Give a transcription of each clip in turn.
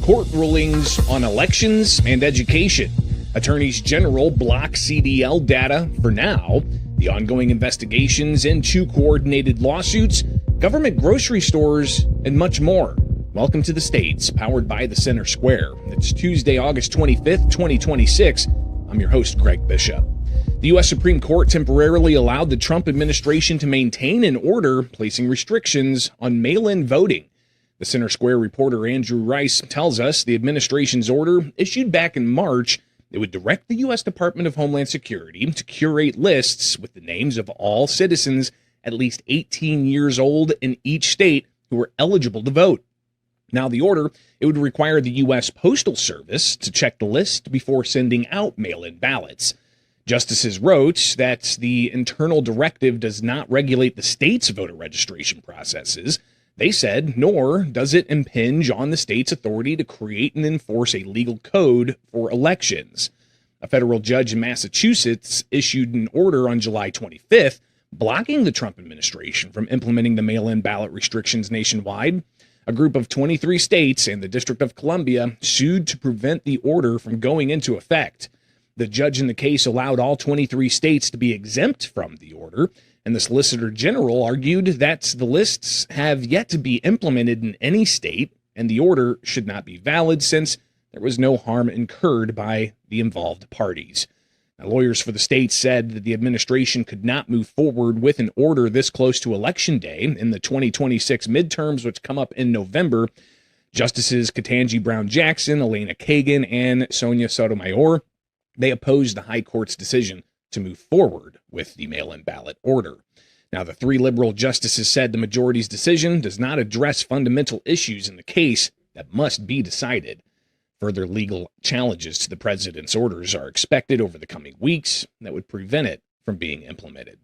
court rulings on elections and education. Attorneys General block CDL data for now. The ongoing investigations into coordinated lawsuits, government grocery stores, and much more. Welcome to The States, powered by the Center Square. It's Tuesday, August 25th, 2026. I'm your host, Greg Bishop. The U.S. Supreme Court temporarily allowed the Trump administration to maintain an order placing restrictions on mail-in voting. The Center Square reporter Andrew Rice tells us the administration's order, issued back in March, it would direct the U.S. Department of Homeland Security to curate lists with the names of all citizens at least 18 years old in each state who are eligible to vote. Now, the order, it would require the U.S. Postal Service to check the list before sending out mail-in ballots. Justices wrote that the internal directive does not regulate the state's voter registration processes. They said, nor does it impinge on the state's authority to create and enforce a legal code for elections. A federal judge in Massachusetts issued an order on July 25th, blocking the Trump administration from implementing the mail-in ballot restrictions nationwide. A group of 23 states and the District of Columbia sued to prevent the order from going into effect. The judge in the case allowed all 23 states to be exempt from the order, and the Solicitor General argued that the lists have yet to be implemented in any state, and the order should not be valid since there was no harm incurred by the involved parties. Now, lawyers for the states said that the administration could not move forward with an order this close to Election Day in the 2026 midterms, which come up in November. Justices Ketanji Brown Jackson, Elena Kagan, and Sonia Sotomayor, they opposed the High Court's decision to move forward with the mail-in ballot order. Now, the three liberal justices said the majority's decision does not address fundamental issues in the case that must be decided. Further legal challenges to the president's orders are expected over the coming weeks that would prevent it from being implemented.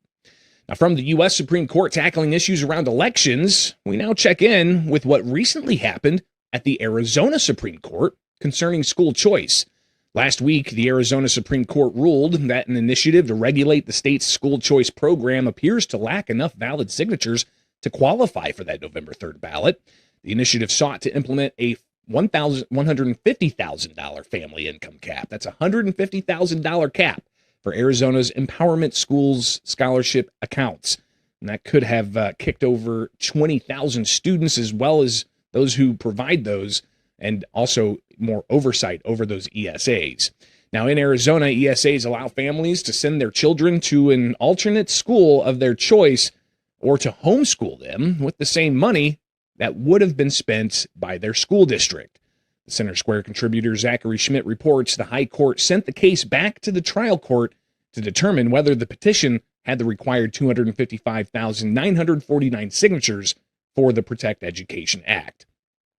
Now, from the U.S. Supreme Court tackling issues around elections, we now check in with what recently happened at the Arizona Supreme Court concerning school choice. Last week, the Arizona Supreme Court ruled that an initiative to regulate the state's school choice program appears to lack enough valid signatures to qualify for that November 3rd ballot. The initiative sought to implement a $150,000 family income cap. That's a $150,000 cap for Arizona's Empowerment Schools scholarship accounts. And that could have kicked over 20,000 students, as well as those who provide those, and also more oversight over those ESAs. Now, in Arizona, ESAs allow families to send their children to an alternate school of their choice or to homeschool them with the same money that would have been spent by their school district. The Center Square contributor Zachary Schmidt reports the High Court sent the case back to the trial court to determine whether the petition had the required 255,949 signatures for the Protect Education Act.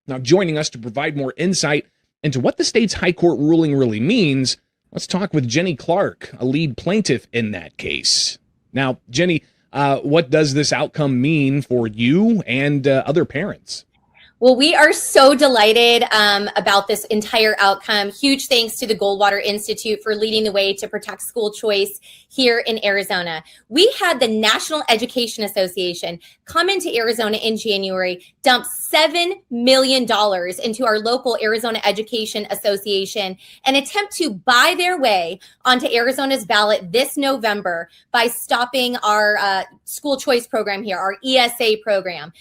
Now, joining us to provide more insight into what the state's High Court ruling really means, let's talk with Jenny Clark, a lead plaintiff in that case. Now, Jenny, what does this outcome mean for you and other parents? Well, we are so delighted about this entire outcome. Huge thanks to the Goldwater Institute for leading the way to protect school choice here in Arizona. We had the National Education Association come into Arizona in January, dump $7 million into our local Arizona Education Association, and attempt to buy their way onto Arizona's ballot this November by stopping our school choice program here, our ESA program.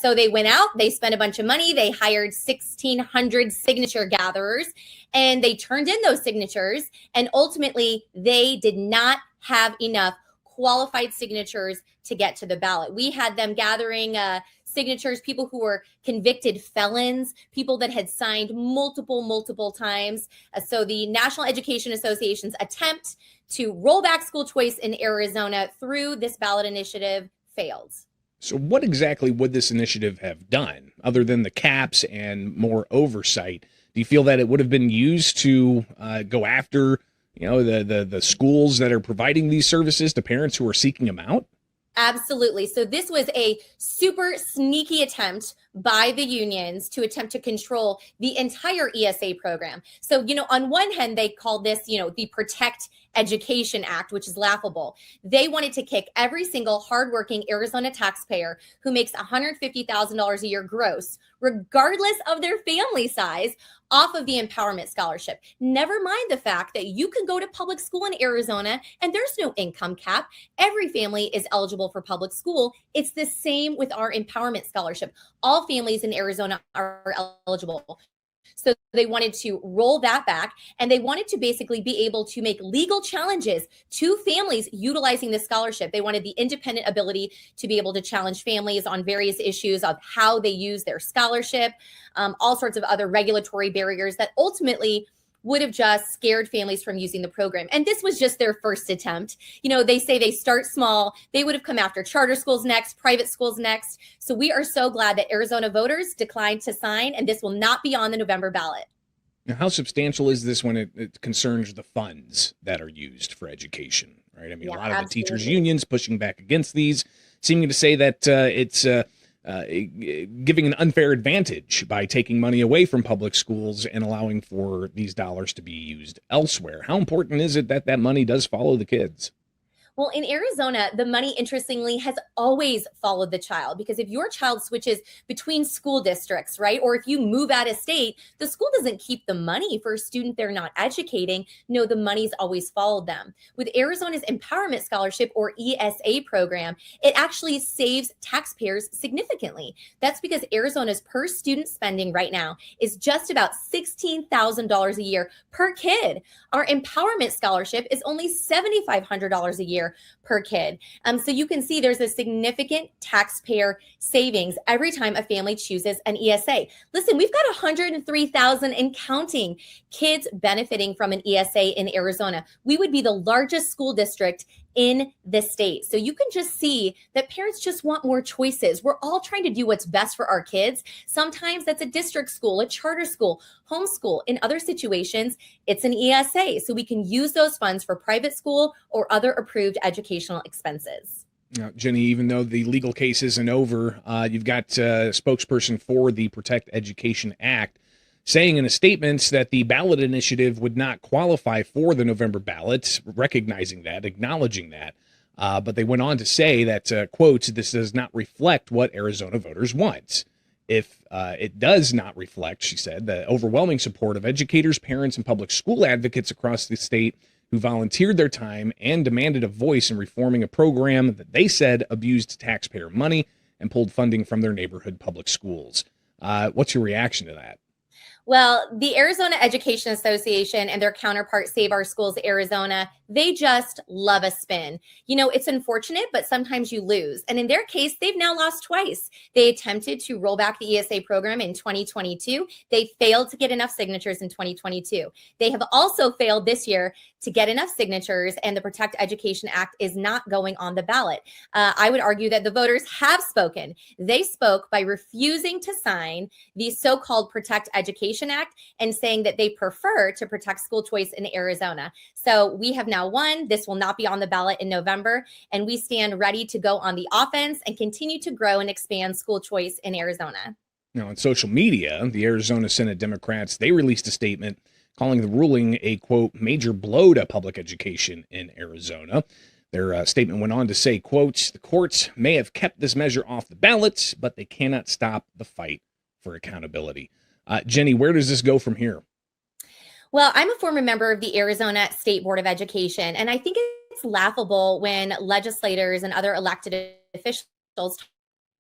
So they went out, they spent a bunch of money, they hired 1,600 signature gatherers, and they turned in those signatures, and ultimately they did not have enough qualified signatures to get to the ballot. We had them gathering signatures, people who were convicted felons, people that had signed multiple times. So the National Education Association's attempt to roll back school choice in Arizona through this ballot initiative failed. So what exactly would this initiative have done, other than the caps and more oversight? Do you feel that it would have been used to go after, the schools that are providing these services to parents who are seeking them out? Absolutely. So this was a super sneaky attempt by the unions to attempt to control the entire ESA program. So, on one hand, they called this, the Protect Education Act, which is laughable. They wanted to kick every single hardworking Arizona taxpayer who makes $150,000 a year gross, regardless of their family size, off of the empowerment scholarship. Never mind the fact that you can go to public school in Arizona and there's no income cap. Every family is eligible for public school. It's the same with our empowerment scholarship. All families in Arizona are eligible. So they wanted to roll that back, and they wanted to basically be able to make legal challenges to families utilizing this scholarship. They wanted the independent ability to be able to challenge families on various issues of how they use their scholarship, all sorts of other regulatory barriers that ultimately would have just scared families from using the program. And this was just their first attempt. They say they start small. They would have come after charter schools next, private schools next. So we are so glad that Arizona voters declined to sign, and this will not be on the November ballot. Now, how substantial is this when it concerns the funds that are used for education, right? I mean, a lot of the teachers' unions pushing back against these, seeming to say that it's giving an unfair advantage by taking money away from public schools and allowing for these dollars to be used elsewhere. How important is it that that money does follow the kids? Well, in Arizona, the money, interestingly, has always followed the child, because if your child switches between school districts, right, or if you move out of state, the school doesn't keep the money for a student they're not educating. No, the money's always followed them. With Arizona's Empowerment Scholarship, or ESA program, it actually saves taxpayers significantly. That's because Arizona's per student spending right now is just about $16,000 a year per kid. Our Empowerment Scholarship is only $7,500 a year per kid. So you can see there's a significant taxpayer savings every time a family chooses an ESA. Listen, we've got 103,000 and counting kids benefiting from an ESA in Arizona. We would be the largest school district in the state. So you can just see that parents just want more choices. We're all trying to do what's best for our kids. Sometimes that's a district school, a charter school, homeschool. In other situations, it's an ESA. So we can use those funds for private school or other approved educational expenses. Now, Jenny, even though the legal case isn't over, you've got a spokesperson for the Protect Education Act saying in a statement that the ballot initiative would not qualify for the November ballot, recognizing that, acknowledging that. But they went on to say that, quote, this does not reflect what Arizona voters want. If it does not reflect, she said, the overwhelming support of educators, parents, and public school advocates across the state who volunteered their time and demanded a voice in reforming a program that they said abused taxpayer money and pulled funding from their neighborhood public schools. What's your reaction to that? Well, the Arizona Education Association and their counterpart, Save Our Schools Arizona, they just love a spin. It's unfortunate, but sometimes you lose. And in their case, they've now lost twice. They attempted to roll back the ESA program in 2022. They failed to get enough signatures in 2022. They have also failed this year to get enough signatures, and the Protect Education Act is not going on the ballot. I would argue that the voters have spoken. They spoke by refusing to sign the so-called Protect Education Act and saying that they prefer to protect school choice in Arizona. So we have now won. This will not be on the ballot in November, and we stand ready to go on the offense and continue to grow and expand school choice in Arizona. Now, on social media, the Arizona Senate Democrats, they released a statement calling the ruling a, quote, major blow to public education in Arizona. Their statement went on to say, quote, the courts may have kept this measure off the ballot, but they cannot stop the fight for accountability. Jenny, where does this go from here? Well, I'm a former member of the Arizona State Board of Education, and I think it's laughable when legislators and other elected officials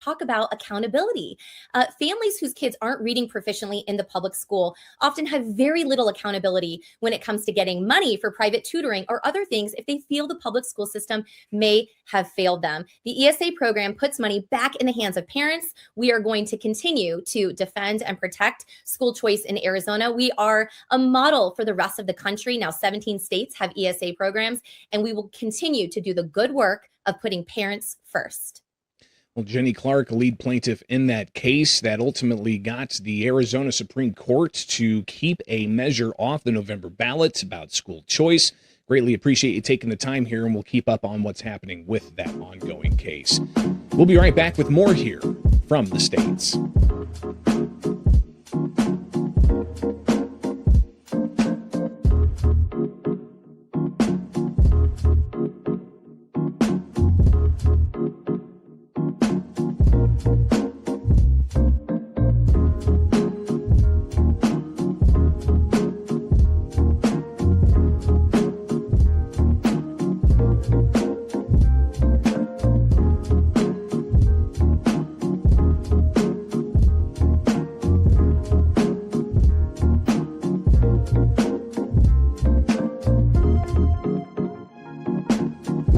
talk about accountability. Families whose kids aren't reading proficiently in the public school often have very little accountability when it comes to getting money for private tutoring or other things if they feel the public school system may have failed them. The ESA program puts money back in the hands of parents. We are going to continue to defend and protect school choice in Arizona. We are a model for the rest of the country. Now 17 states have ESA programs, and we will continue to do the good work of putting parents first. Well, Jenny Clark, lead plaintiff in that case that ultimately got the Arizona Supreme Court to keep a measure off the November ballot about school choice. Greatly appreciate you taking the time here, and we'll keep up on what's happening with that ongoing case. We'll be right back with more here from the states.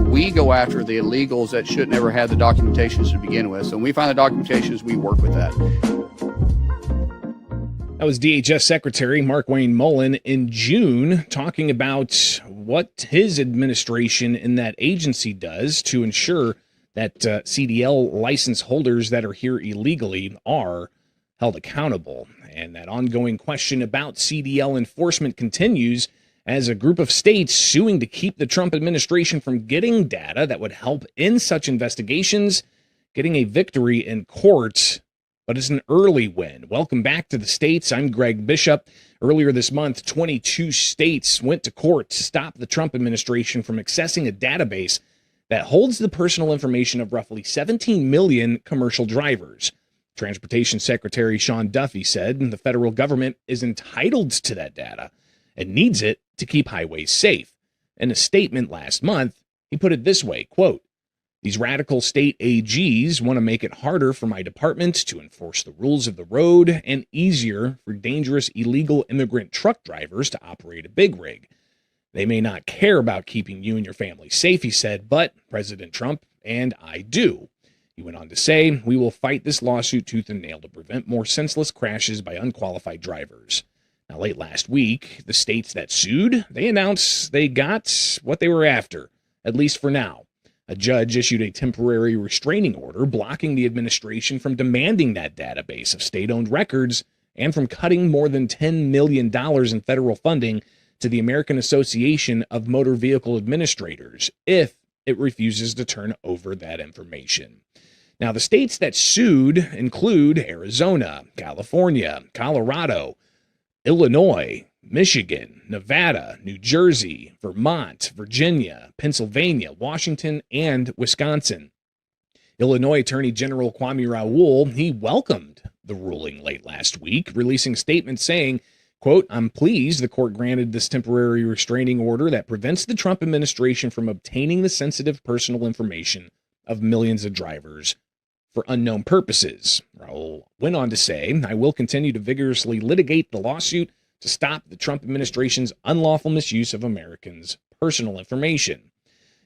We go after the illegals that should never have the documentations to begin with. So when we find the documentations, we work with that. That was DHS Secretary Markwayne Mullin in June talking about what his administration in that agency does to ensure that CDL license holders that are here illegally are held accountable. And that ongoing question about CDL enforcement continues as a group of states suing to keep the Trump administration from getting data that would help in such investigations, getting a victory in court, but it's an early win. Welcome back to the states. I'm Greg Bishop. Earlier this month, 22 states went to court to stop the Trump administration from accessing a database that holds the personal information of roughly 17 million commercial drivers. Transportation Secretary Sean Duffy said the federal government is entitled to that data and needs it to keep highways safe. In a statement last month, he put it this way, quote, "These radical state AGs want to make it harder for my department to enforce the rules of the road and easier for dangerous illegal immigrant truck drivers to operate a big rig. They may not care about keeping you and your family safe," he said, "but President Trump and I do." He went on to say, "We will fight this lawsuit tooth and nail to prevent more senseless crashes by unqualified drivers." Now, late last week, the states that sued, they announced they got what they were after, at least for now. A judge issued a temporary restraining order blocking the administration from demanding that database of state-owned records and from cutting more than $10 million in federal funding to the American Association of Motor Vehicle Administrators if it refuses to turn over that information. Now, the states that sued include Arizona, California, Colorado, Illinois, Michigan, Nevada, New Jersey, Vermont, Virginia, Pennsylvania, Washington, and Wisconsin. Illinois Attorney General Kwame Raoul, he welcomed the ruling late last week, releasing statements saying, quote, "I'm pleased the court granted this temporary restraining order that prevents the Trump administration from obtaining the sensitive personal information of millions of drivers for unknown purposes." Raoul went on to say, "I will continue to vigorously litigate the lawsuit to stop the Trump administration's unlawful misuse of Americans' personal information."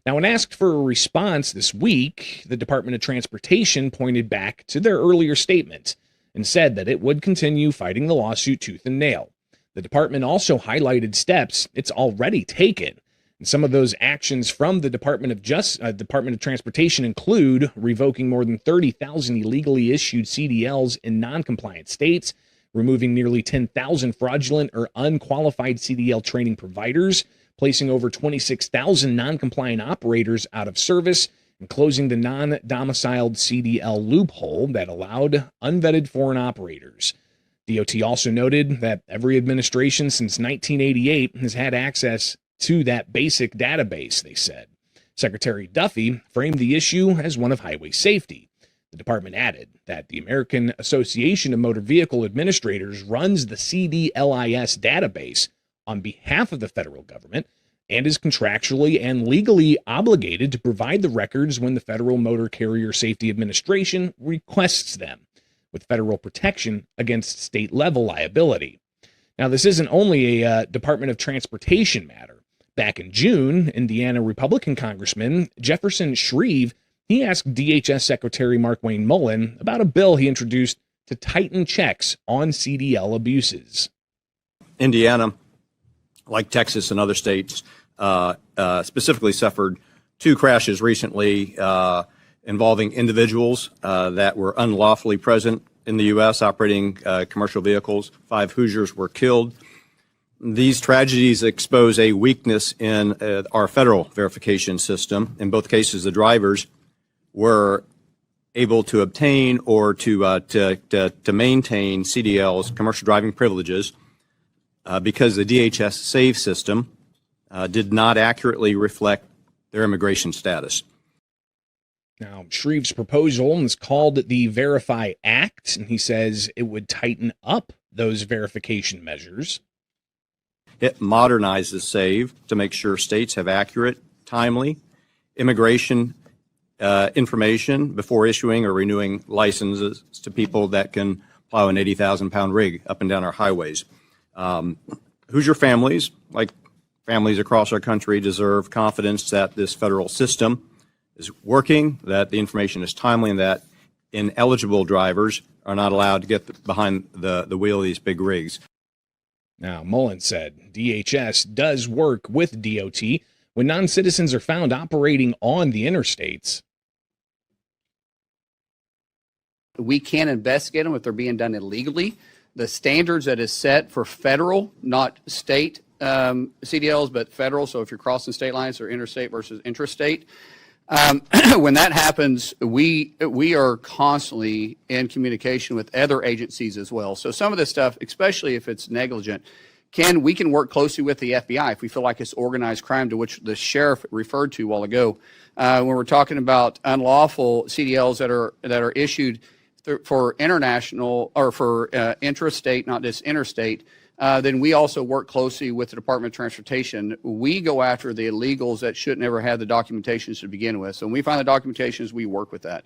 Now, when asked for a response this week, the Department of Transportation pointed back to their earlier statement and said that it would continue fighting the lawsuit tooth and nail. The department also highlighted steps it's already taken. And some of those actions from the Department of Transportation include revoking more than 30,000 illegally issued CDLs in non-compliant states, removing nearly 10,000 fraudulent or unqualified CDL training providers, placing over 26,000 non-compliant operators out of service, and closing the non-domiciled CDL loophole that allowed unvetted foreign operators. DOT also noted that every administration since 1988 has had access to that basic database, they said. Secretary Duffy framed the issue as one of highway safety. The department added that the American Association of Motor Vehicle Administrators runs the CDLIS database on behalf of the federal government and is contractually and legally obligated to provide the records when the Federal Motor Carrier Safety Administration requests them, with federal protection against state-level liability. Now, this isn't only a Department of Transportation matter. Back in June, Indiana Republican Congressman Jefferson Shreve, he asked DHS Secretary Markwayne Mullin about a bill he introduced to tighten checks on CDL abuses. Indiana, like Texas and other states, specifically suffered two crashes recently involving individuals that were unlawfully present in the U.S. operating commercial vehicles. 5 Hoosiers were killed. These tragedies expose a weakness in our federal verification system. In both cases, the drivers were able to obtain or to maintain CDLs, commercial driving privileges, because the DHS SAVE system did not accurately reflect their immigration status. Now, Shreve's proposal is called the Verify Act, and he says it would tighten up those verification measures. It modernizes SAVE to make sure states have accurate, timely immigration information before issuing or renewing licenses to people that can plow an 80,000-pound rig up and down our highways. Hoosier families, like families across our country, deserve confidence that this federal system is working, that the information is timely, and that ineligible drivers are not allowed to get behind the wheel of these big rigs. Now, Mullen said DHS does work with DOT when non-citizens are found operating on the interstates. We can investigate them if they're being done illegally. The standards that is set for federal, not state CDLs, but federal. So if you're crossing state lines, or interstate versus intrastate. When that happens, we are constantly in communication with other agencies as well. So some of this stuff, especially if it's negligent, we can work closely with the FBI if we feel like it's organized crime, to which the sheriff referred to a while ago. When we're talking about unlawful CDLs that are issued for international or for intrastate, not just interstate, then we also work closely with the Department of Transportation. We go after the illegals that should never have the documentations to begin with. So when we find the documentations, we work with that.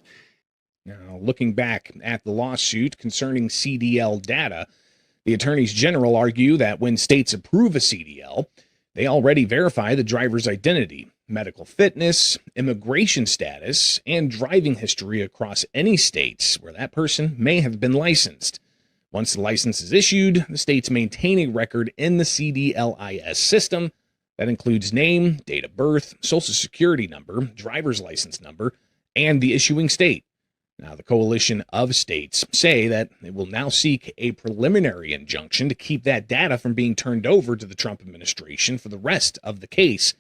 Now, looking back at the lawsuit concerning CDL data, the attorneys general argue that when states approve a CDL, they already verify the driver's identity, medical fitness, immigration status, and driving history across any states where that person may have been licensed. Once the license is issued, the states maintain a record in the CDLIS system that includes name, date of birth, social security number, driver's license number, and the issuing state. Now, the coalition of states say that it will now seek a preliminary injunction to keep that data from being turned over to the Trump administration for the rest of the case.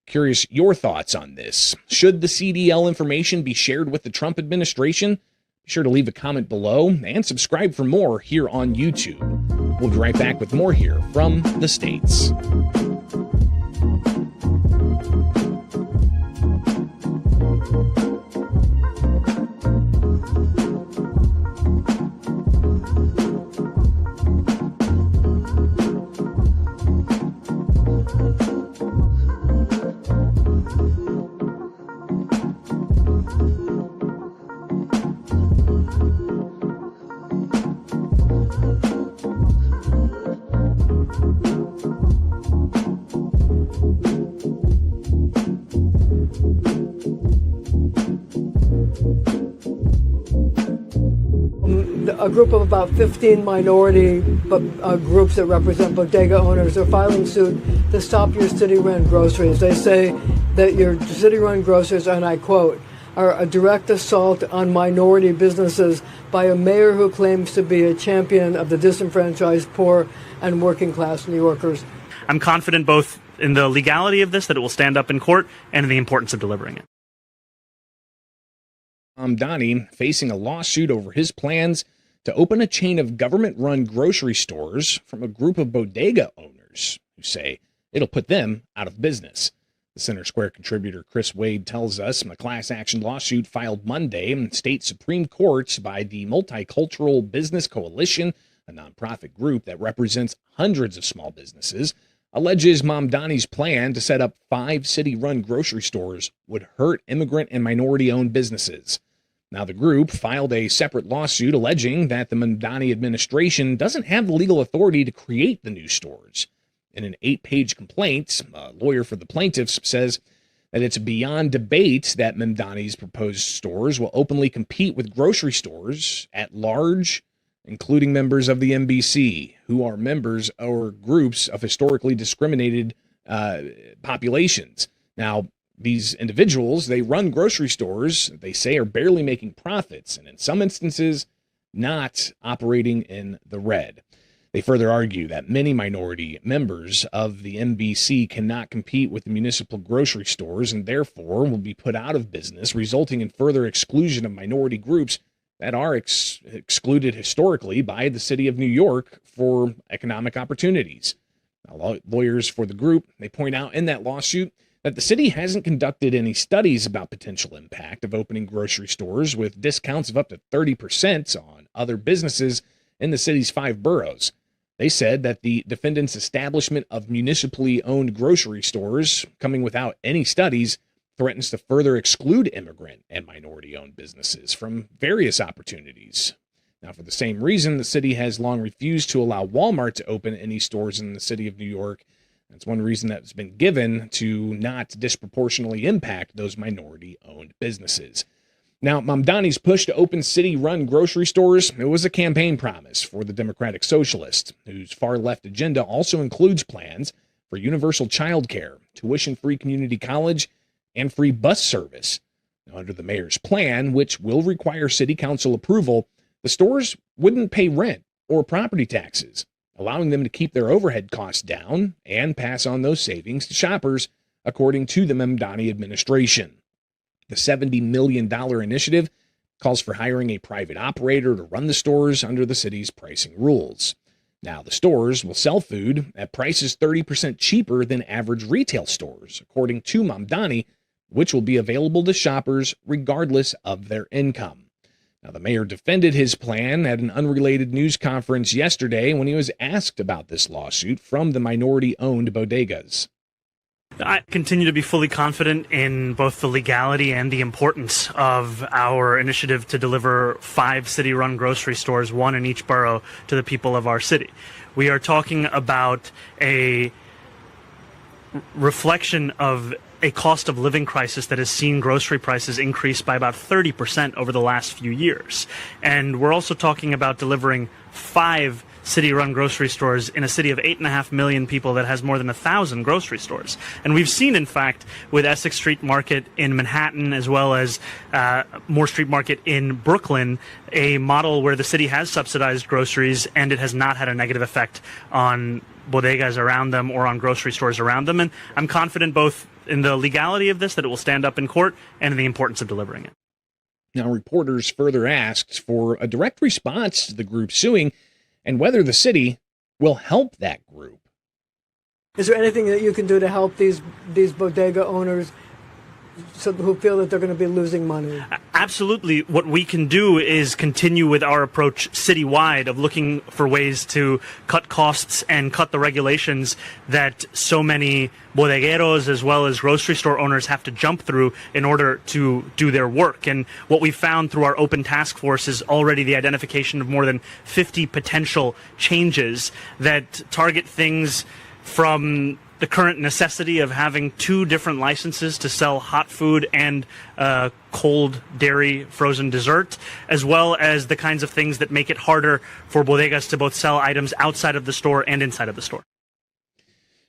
Curious your thoughts on this. Should the CDL information be shared with the Trump administration? Be sure to leave a comment below and subscribe for more here on YouTube. We'll be right back with more here from the States. A group of about 15 minority groups that represent bodega owners are filing suit to stop your city-run groceries. They say that your city-run groceries, and I quote, are a direct assault on minority businesses by a mayor who claims to be a champion of the disenfranchised, poor, and working-class New Yorkers. I'm confident both in the legality of this, that it will stand up in court, and in the importance of delivering it. Mamdani facing a lawsuit over his plans to open a chain of government-run grocery stores from a group of bodega owners who say it'll put them out of business. The Center Square contributor Chris Wade tells us a class action lawsuit filed Monday in state Supreme Court by the Multicultural Business Coalition, a nonprofit group that represents hundreds of small businesses, alleges Mamdani's plan to set up 5 city-run grocery stores would hurt immigrant and minority-owned businesses. Now, the group filed a separate lawsuit alleging that the Mamdani administration doesn't have the legal authority to create the new stores. In an 8-page complaint, a lawyer for the plaintiffs says that it's beyond debate that Mamdani's proposed stores will openly compete with grocery stores at large, including members of the MBC, who are members or groups of historically discriminated populations. Now, these individuals, they run grocery stores, they say are barely making profits, and in some instances, not operating in the red. They further argue that many minority members of the MBC cannot compete with the municipal grocery stores and therefore will be put out of business, resulting in further exclusion of minority groups that are excluded historically by the city of New York for economic opportunities. Now, lawyers for the group, they point out in that lawsuit that the city hasn't conducted any studies about potential impact of opening grocery stores with discounts of up to 30% on other businesses in the city's 5 boroughs. They said that the defendant's establishment of municipally owned grocery stores, coming without any studies, threatens to further exclude immigrant and minority-owned businesses from various opportunities. Now, for the same reason, the city has long refused to allow Walmart to open any stores in the city of New York. That's one reason that's been given to not disproportionately impact those minority-owned businesses. Now, Mamdani's push to open city-run grocery stores, it was a campaign promise for the Democratic Socialist, whose far-left agenda also includes plans for universal child care, tuition-free community college, and free bus service. Now, under the mayor's plan, which will require city council approval, the stores wouldn't pay rent or property taxes, allowing them to keep their overhead costs down and pass on those savings to shoppers, according to the Mamdani administration. The $70 million initiative calls for hiring a private operator to run the stores under the city's pricing rules. Now, the stores will sell food at prices 30% cheaper than average retail stores, according to Mamdani, which will be available to shoppers regardless of their income. Now, the mayor defended his plan at an unrelated news conference yesterday when he was asked about this lawsuit from the minority-owned bodegas. I continue to be fully confident in both the legality and the importance of our initiative to deliver 5 city-run grocery stores, 1 in each borough, to the people of our city. We are talking about a reflection of a cost of living crisis that has seen grocery prices increase by about 30% over the last few years. And we're also talking about delivering 5 city-run grocery stores in a city of 8.5 million people that has more than 1,000 grocery stores. And we've seen, in fact, with Essex Street Market in Manhattan, as well as Moore Street Market in Brooklyn, a model where the city has subsidized groceries and it has not had a negative effect on bodegas around them or on grocery stores around them. And I'm confident both in the legality of this, that it will stand up in court, and in the importance of delivering it. Now, reporters further asked for a direct response to the group suing and whether the city will help that group. Is there anything that you can do to help these bodega owners who feel that they're going to be losing money? Absolutely. What we can do is continue with our approach citywide of looking for ways to cut costs and cut the regulations that so many bodegueros as well as grocery store owners have to jump through in order to do their work. And what we found through our open task force is already the identification of more than 50 potential changes that target things from the current necessity of having 2 different licenses to sell hot food and cold dairy frozen dessert, as well as the kinds of things that make it harder for bodegas to both sell items outside of the store and inside of the store.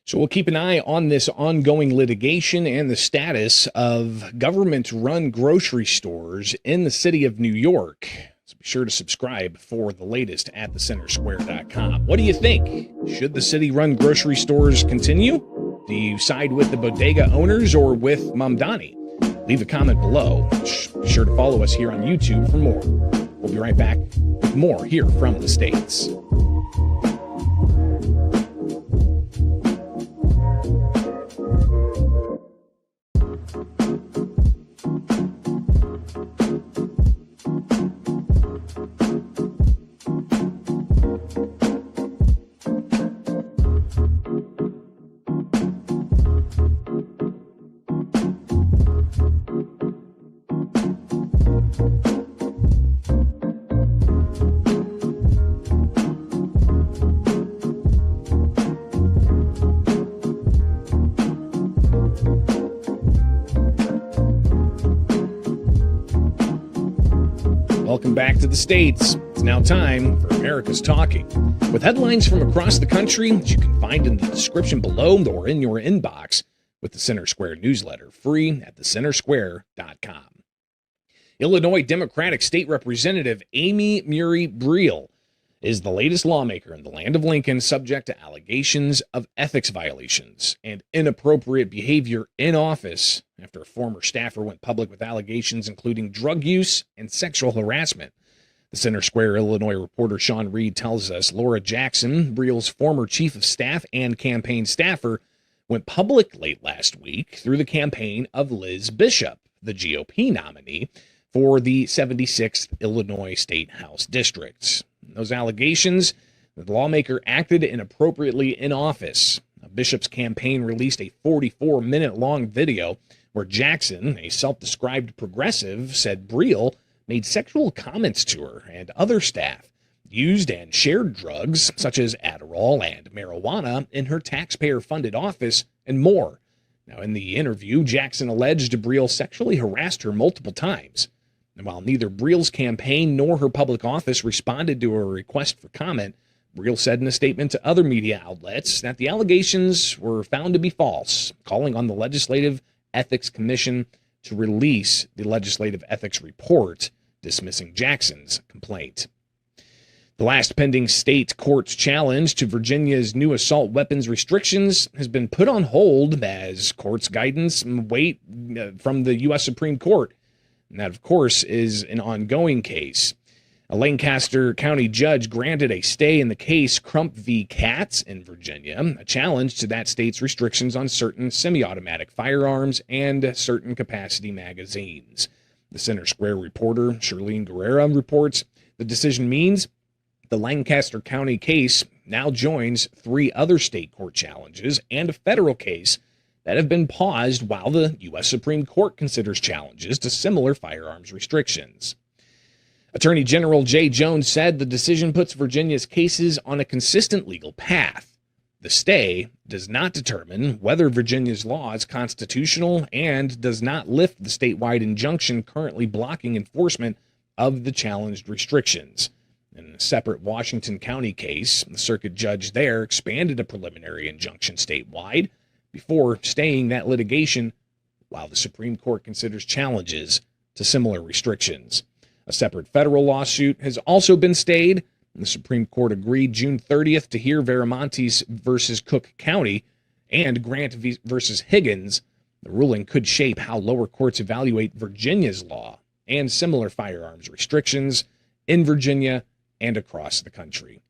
So we'll keep an eye on this ongoing litigation and the status of government-run grocery stores in the city of New York. So be sure to subscribe for the latest at thecentersquare.com. What do you think? Should the city-run grocery stores continue? Do you side with the bodega owners or with Mamdani? Leave a comment below. Be sure to follow us here on YouTube for more. We'll be right back with more here from the States. Welcome back to the States. It's now time for America's Talking, with headlines from across the country that you can find in the description below or in your inbox with the Center Square newsletter, free at thecentersquare.com. Illinois Democratic State Representative Amy Murray Briel is the latest lawmaker in the land of Lincoln subject to allegations of ethics violations and inappropriate behavior in office after a former staffer went public with allegations including drug use and sexual harassment. The Center Square, Illinois reporter Sean Reed tells us Laura Jackson, Briel's former chief of staff and campaign staffer, went public late last week through the campaign of Liz Bishop, the GOP nominee for the 76th Illinois State House District. Those allegations, the lawmaker acted inappropriately in office. Bishop's campaign released a 44-minute-long video where Jackson, a self-described progressive, said Briel made sexual comments to her and other staff, used and shared drugs such as Adderall and marijuana in her taxpayer-funded office, and more. Now, in the interview, Jackson alleged Briel sexually harassed her multiple times. And while neither Briel's campaign nor her public office responded to a request for comment, Briel said in a statement to other media outlets that the allegations were found to be false, calling on the Legislative Ethics Commission to release the Legislative Ethics Report, dismissing Jackson's complaint. The last pending state court's challenge to Virginia's new assault weapons restrictions has been put on hold as court's guidance wait from the U.S. Supreme Court. And that, of course, is an ongoing case. A Lancaster County judge granted a stay in the case Crump v. Katz in Virginia, a challenge to that state's restrictions on certain semi-automatic firearms and certain capacity magazines. The Center Square reporter, Charlene Guerrera, reports the decision means the Lancaster County case now joins 3 other state court challenges and a federal case that have been paused while the U.S. Supreme Court considers challenges to similar firearms restrictions. Attorney General Jay Jones said the decision puts Virginia's cases on a consistent legal path. The stay does not determine whether Virginia's law is constitutional and does not lift the statewide injunction currently blocking enforcement of the challenged restrictions. In a separate Washington County case, the circuit judge there expanded a preliminary injunction statewide before staying that litigation while the Supreme Court considers challenges to similar restrictions. A separate federal lawsuit has also been stayed. The Supreme Court agreed June 30th to hear Viramontes versus Cook County and Grant versus Higgins. The ruling could shape how lower courts evaluate Virginia's law and similar firearms restrictions in Virginia and across the country.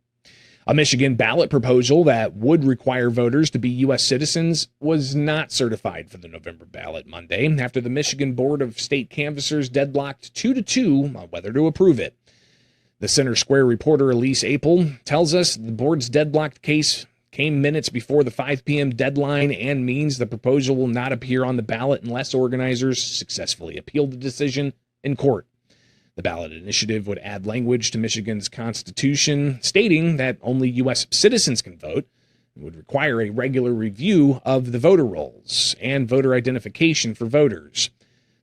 A Michigan ballot proposal that would require voters to be U.S. citizens was not certified for the November ballot Monday after the Michigan Board of State Canvassers deadlocked 2-2 on whether to approve it. The Center Square reporter Elise Apel tells us the board's deadlocked case came minutes before the 5 p.m. deadline and means the proposal will not appear on the ballot unless organizers successfully appeal the decision in court. The ballot initiative would add language to Michigan's constitution stating that only U.S. citizens can vote and would require a regular review of the voter rolls and voter identification for voters.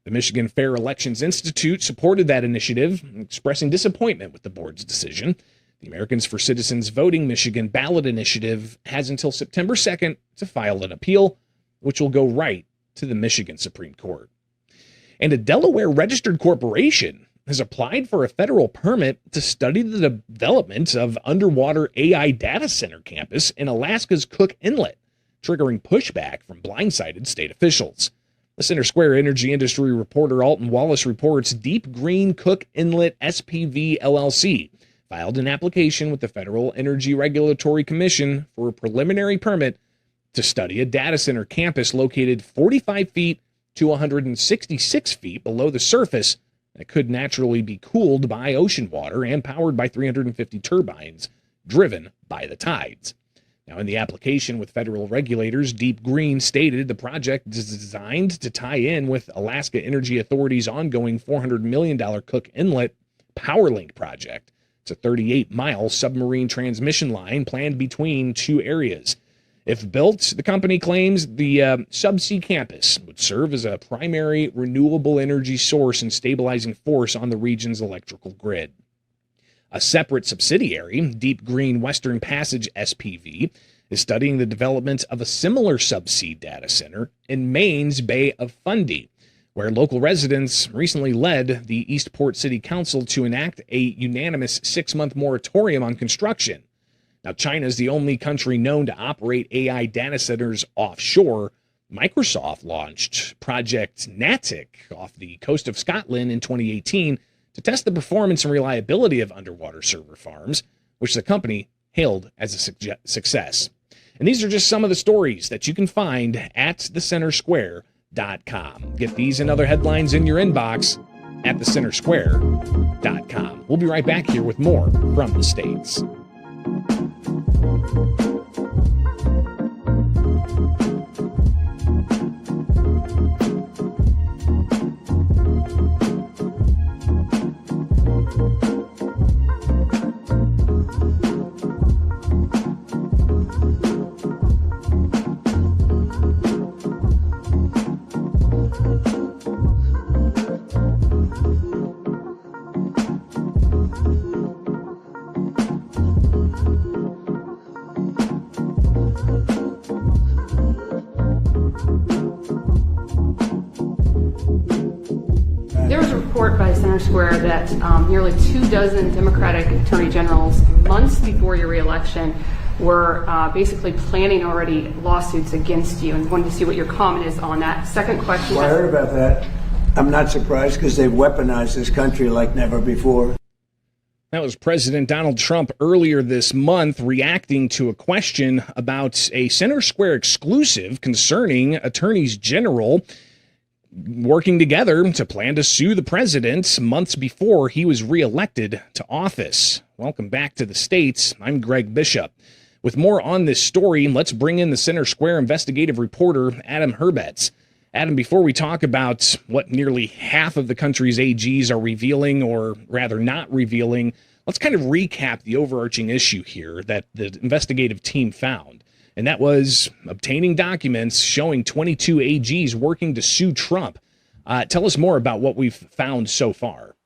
The Michigan Fair Elections Institute supported that initiative, expressing disappointment with the board's decision. The Americans for Citizens Voting Michigan ballot initiative has until September 2nd to file an appeal, which will go right to the Michigan Supreme Court. And a Delaware registered corporation has applied for a federal permit to study the development of underwater AI data center campus in Alaska's Cook Inlet, triggering pushback from blindsided state officials. The Center Square energy industry reporter Alton Wallace reports Deep Green Cook Inlet SPV LLC filed an application with the Federal Energy Regulatory Commission for a preliminary permit to study a data center campus located 45 feet to 166 feet below the surface that could naturally be cooled by ocean water and powered by 350 turbines driven by the tides. Now, in the application with federal regulators, Deep Green stated the project is designed to tie in with Alaska Energy Authority's ongoing $400 million Cook Inlet PowerLink project. It's a 38-mile submarine transmission line planned between 2 areas. If built, the company claims the subsea campus would serve as a primary renewable energy source and stabilizing force on the region's electrical grid. A separate subsidiary, Deep Green Western Passage SPV, is studying the development of a similar subsea data center in Maine's Bay of Fundy, where local residents recently led the Eastport City Council to enact a unanimous 6-month moratorium on construction. Now, China is the only country known to operate AI data centers offshore. Microsoft launched Project Natick off the coast of Scotland in 2018 to test the performance and reliability of underwater server farms, which the company hailed as a success. And these are just some of the stories that you can find at thecentersquare.com. Get these and other headlines in your inbox at thecentersquare.com. We'll be right back here with more from the States. There was a report by Center Square that nearly 24 Democratic attorney generals, months before your reelection, were basically planning already lawsuits against you, and wanted to see what your comment is on that. Second question. Well, I heard about that. I'm not surprised because they've weaponized this country like never before. That was President Donald Trump earlier this month reacting to a question about a Center Square exclusive concerning attorneys general working together to plan to sue the president months before he was reelected to office. Welcome back to the States. I'm Greg Bishop. With more on this story, let's bring in the Center Square investigative reporter, Adam Herbets. Adam, before we talk about what nearly half of the country's AGs are revealing, or rather not revealing, let's kind of recap the overarching issue here that the investigative team found. And that was obtaining documents showing 22 AGs working to sue Trump. Tell us more about what we've found so far.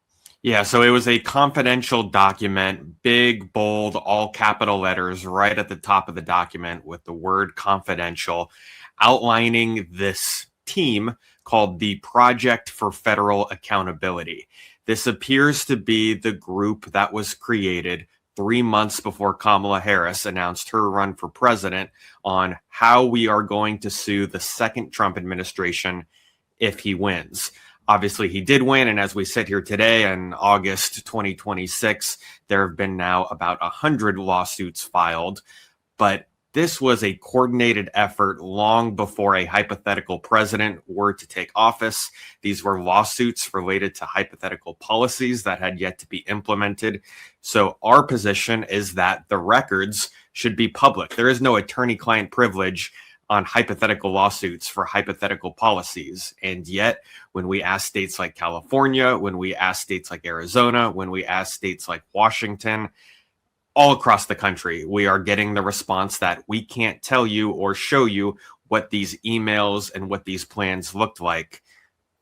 Yeah, so it was a confidential document, big, bold, all capital letters right at the top of the document with the word confidential, outlining this team called the Project for Federal Accountability. This appears to be the group that was created 3 months before Kamala Harris announced her run for president on how we are going to sue the second Trump administration if he wins. Obviously, he did win, and as we sit here today in August 2026, there have been now about 100 lawsuits filed, but this was a coordinated effort long before a hypothetical president were to take office. These were lawsuits related to hypothetical policies that had yet to be implemented. So our position is that the records should be public. There is no attorney-client privilege on hypothetical lawsuits for hypothetical policies. And yet, when we ask states like California, when we ask states like Arizona, when we ask states like Washington, all across the country, we are getting the response that we can't tell you or show you what these emails and what these plans looked like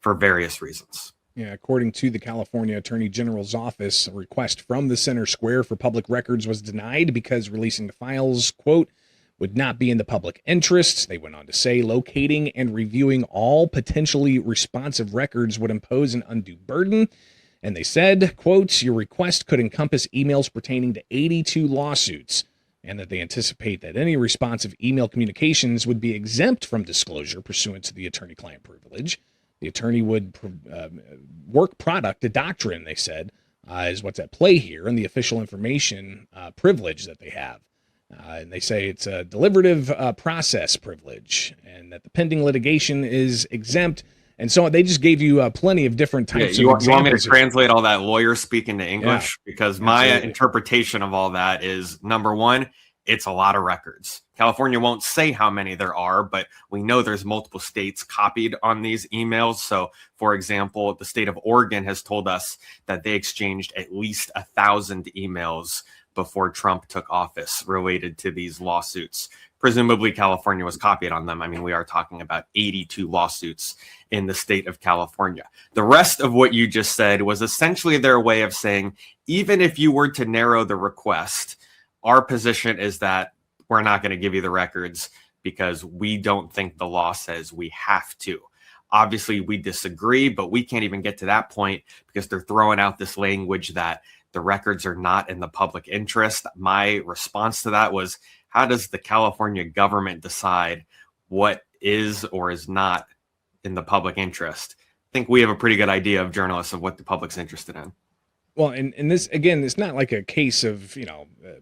for various reasons. Yeah, according to the California Attorney General's office, a request from the Center Square for public records was denied because releasing the files, quote, would not be in the public interest. They went on to say locating and reviewing all potentially responsive records would impose an undue burden. And they said, quote, your request could encompass emails pertaining to 82 lawsuits, and that they anticipate that any responsive email communications would be exempt from disclosure pursuant to the attorney-client privilege. The attorney would work product, a doctrine, they said, is what's at play here, and the official information privilege that they have. And they say it's a deliberative process privilege, and that the pending litigation is exempt. And so they just gave you plenty of different types of examples. You want me to translate all that lawyer speak into English? Yeah, because my interpretation of all that is, number one, it's a lot of records. California won't say how many there are, but we know there's multiple states copied on these emails. So, for example, the state of Oregon has told us that they exchanged at least 1,000 emails before Trump took office related to these lawsuits. Presumably California was copied on them. I mean, we are talking about 82 lawsuits in the state of California. The rest of what you just said was essentially their way of saying, even if you were to narrow the request, our position is that we're not going to give you the records because we don't think the law says we have to. Obviously, we disagree, but we can't even get to that point because they're throwing out this language that the records are not in the public interest. My response to that was, how does the California government decide what is or is not in the public interest? I think we have a pretty good idea of journalists of what the public's interested in. Well, and this, again, it's not like a case of,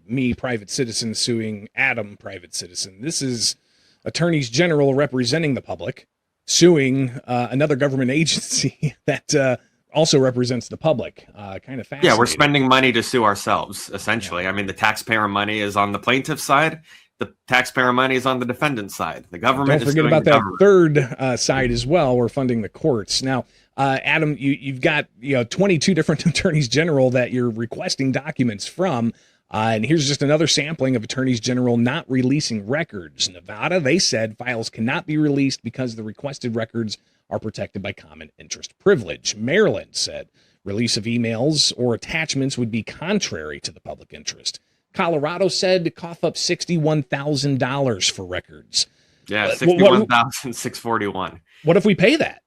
me, private citizen, suing Adam, private citizen. This is attorneys general representing the public suing another government agency that also represents the public. Kind of fascinating. Yeah, we're spending money to sue ourselves, essentially. Yeah. I mean, the taxpayer money is on the plaintiff's side. The taxpayer money is on the defendant's side. The government. Don't forget about that third side as well. We're funding the courts. Now, Adam, you've got 22 different attorneys general that you're requesting documents from. And here's just another sampling of attorneys general not releasing records. Nevada, they said files cannot be released because the requested records are protected by common interest privilege. Maryland said release of emails or attachments would be contrary to the public interest. Colorado said to cough up $61,000 for records. Yeah, $61,641. What if we pay that?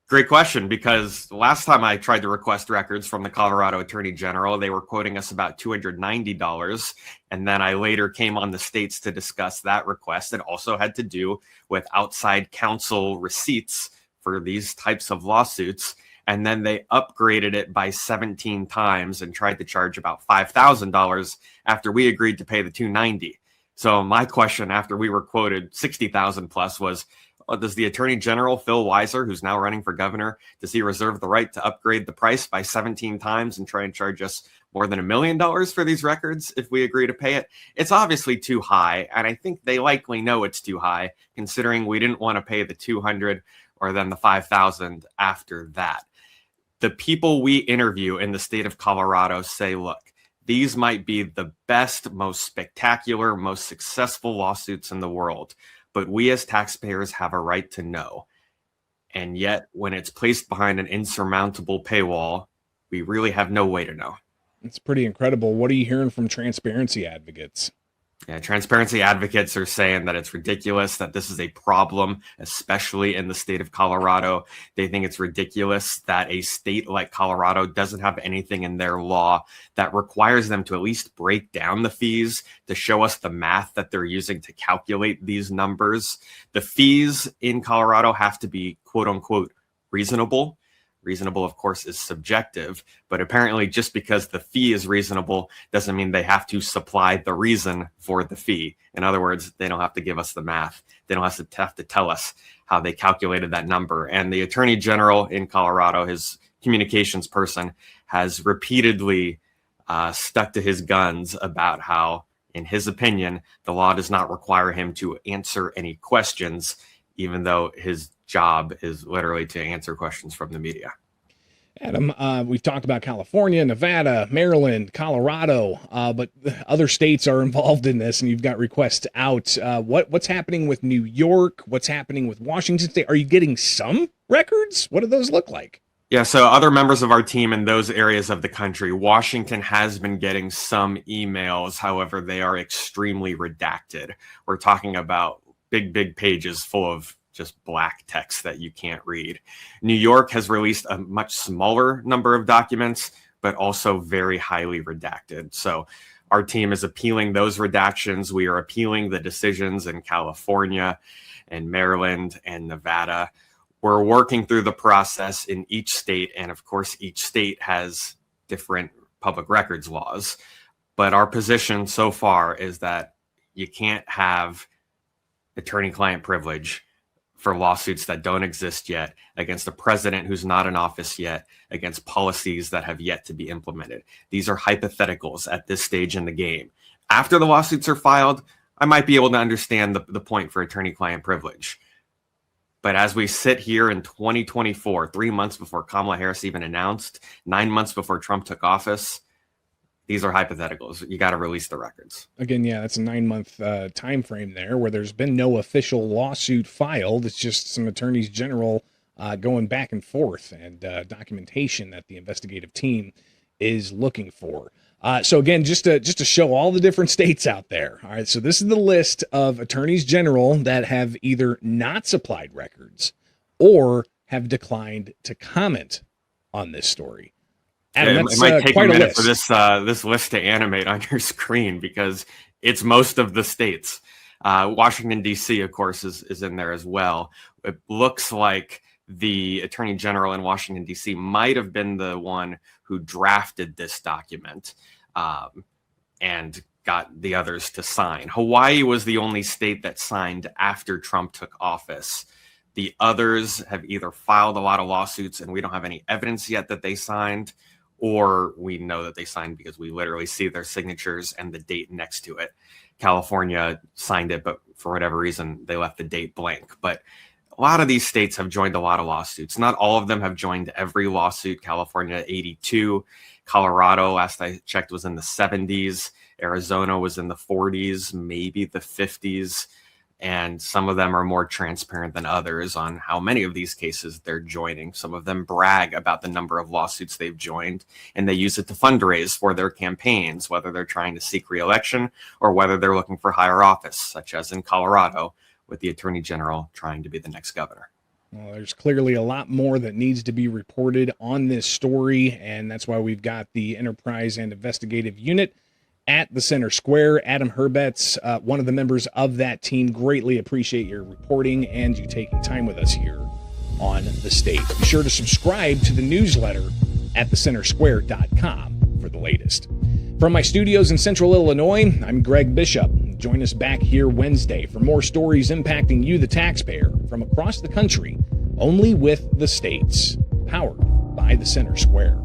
Great question, because last time I tried to request records from the Colorado Attorney General, they were quoting us about $290. And then I later came on the states to discuss that request. It also had to do with outside counsel receipts for these types of lawsuits. And then they upgraded it by 17 times and tried to charge about $5,000 after we agreed to pay the $290. So my question after we were quoted 60,000 plus was, does the Attorney General, Phil Weiser, who's now running for governor, does he reserve the right to upgrade the price by 17 times and try and charge us more than $1 million for these records if we agree to pay it? It's obviously too high, and I think they likely know it's too high, considering we didn't want to pay the $200 or then the $5,000 after that. The people we interview in the state of Colorado say, look, these might be the best, most spectacular, most successful lawsuits in the world, but we as taxpayers have a right to know. And yet, when it's placed behind an insurmountable paywall, we really have no way to know. It's pretty incredible. What are you hearing from transparency advocates? Yeah, transparency advocates are saying that it's ridiculous, that this is a problem, especially in the state of Colorado. They think it's ridiculous that a state like Colorado doesn't have anything in their law that requires them to at least break down the fees to show us the math that they're using to calculate these numbers. The fees in Colorado have to be, quote unquote, reasonable. Reasonable, of course, is subjective, but apparently just because the fee is reasonable doesn't mean they have to supply the reason for the fee. In other words, they don't have to give us the math. They don't have to tell us how they calculated that number. And the Attorney General in Colorado, his communications person, has repeatedly stuck to his guns about how, in his opinion, the law does not require him to answer any questions, even though his job is literally to answer questions from the media. Adam, we've talked about California, Nevada, Maryland, Colorado, but other states are involved in this, and you've got requests out. What's happening with New York? What's happening with Washington State? Are you getting some records? What do those look like? Yeah, so other members of our team in those areas of the country, Washington has been getting some emails. However, they are extremely redacted. We're talking about big pages full of just black text that you can't read. New York has released a much smaller number of documents, but also very highly redacted. So our team is appealing those redactions. We are appealing the decisions in California and Maryland and Nevada. We're working through the process in each state. And of course, each state has different public records laws. But our position so far is that you can't have attorney-client privilege for lawsuits that don't exist yet, against a president who's not in office yet, against policies that have yet to be implemented. These are hypotheticals at this stage in the game. After the lawsuits are filed, I might be able to understand the point for attorney-client privilege. But as we sit here in 2024, 3 months before Kamala Harris even announced, 9 months before Trump took office, these are hypotheticals. You got to release the records. Again, yeah, that's a 9-month time frame there where there's been no official lawsuit filed. It's just some attorneys general going back and forth and documentation that the investigative team is looking for. So again, just to show all the different states out there. All right, so this is the list of attorneys general that have either not supplied records or have declined to comment on this story. Adam, it that's might take quite a minute list. for this list to animate on your screen because it's most of the states. Washington, D.C., of course, is in there as well. It looks like the Attorney General in Washington, D.C. might have been the one who drafted this document and got the others to sign. Hawaii was the only state that signed after Trump took office. The others have either filed a lot of lawsuits and we don't have any evidence yet that they signed, or we know that they signed because we literally see their signatures and the date next to it. California signed it, but for whatever reason, they left the date blank. But a lot of these states have joined a lot of lawsuits. Not all of them have joined every lawsuit. California, 82. Colorado, last I checked, was in the 70s. Arizona was in the 40s, maybe the 50s. And some of them are more transparent than others on how many of these cases they're joining. Some of them brag about the number of lawsuits they've joined, and they use it to fundraise for their campaigns, whether they're trying to seek re-election or whether they're looking for higher office, such as in Colorado, with the Attorney General trying to be the next governor. Well, there's clearly a lot more that needs to be reported on this story, and that's why we've got the Enterprise and Investigative Unit at the Center Square. Adam Herbet's one of the members of that team. Greatly appreciate your reporting and you taking time with us here on The State. Be sure to subscribe to the newsletter at thecentersquare.com for the latest. From my studios in Central Illinois, I'm Greg Bishop. Join us back here Wednesday for more stories impacting you, the taxpayer, from across the country, only with The States, powered by the Center Square.